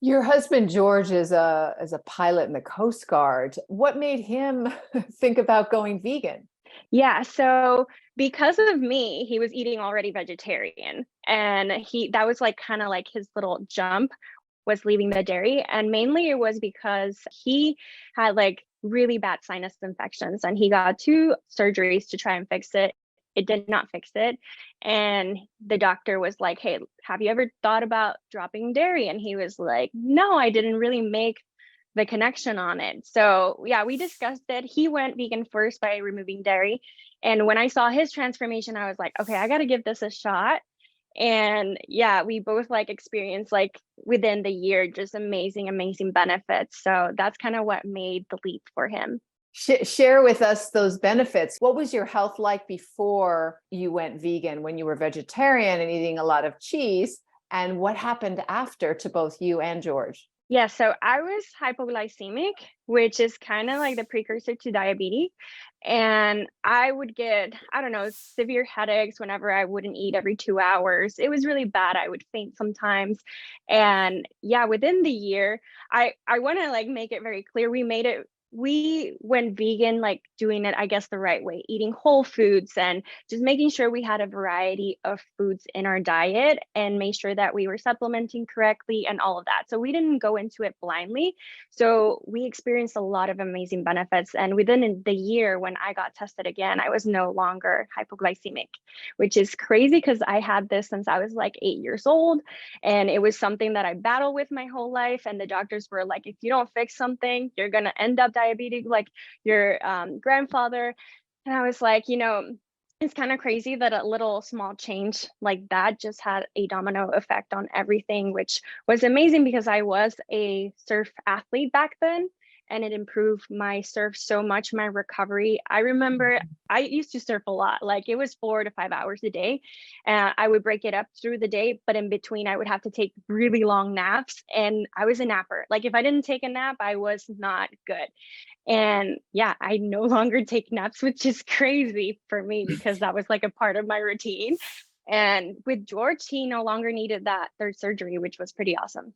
Your husband George is a pilot in the Coast Guard. What made him think about going vegan? Yeah, so because of me, he was eating already vegetarian. And he that was like kind of like his little jump was leaving the dairy. And mainly it was because he had like really bad sinus infections and he got two surgeries to try and fix it. It did not fix it. And the doctor was like, "Hey, have you ever thought about dropping dairy?" And he was like, "No, I didn't really make the connection on it." So yeah, we discussed it. He went vegan first by removing dairy. And when I saw his transformation, I was like, okay, I got to give this a shot. And yeah, we both like experienced like within the year just amazing benefits. So that's kind of what made the leap for him. Share with us those benefits. What was your health like before you went vegan, when you were vegetarian and eating a lot of cheese? And what happened after to both you and George? Yeah, so I was hypoglycemic, which is kind of like the precursor to diabetes. And I would get, I don't know, severe headaches whenever I wouldn't eat every 2 hours. It was really bad. I would faint sometimes. And yeah, within the year, I want to like make it very clear we went vegan, like doing it, I guess, the right way, eating whole foods and just making sure we had a variety of foods in our diet and made sure that we were supplementing correctly and all of that. So we didn't go into it blindly. So we experienced a lot of amazing benefits. And within the year, when I got tested again, I was no longer hypoglycemic, which is crazy because I had this since I was like 8 years old. And it was something that I battled with my whole life. And the doctors were like, if you don't fix something, you're going to end up diabetic like your grandfather. And I was like, it's kind of crazy that a little small change like that just had a domino effect on everything, which was amazing because I was a surf athlete back then and it improved my surf so much, my recovery. I remember I used to surf a lot, like it was 4 to 5 hours a day. And I would break it up through the day, but in between, I would have to take really long naps. And I was a napper. Like if I didn't take a nap, I was not good. And yeah, I no longer take naps, which is crazy for me because that was like a part of my routine. And with George, he no longer needed that third surgery, which was pretty awesome.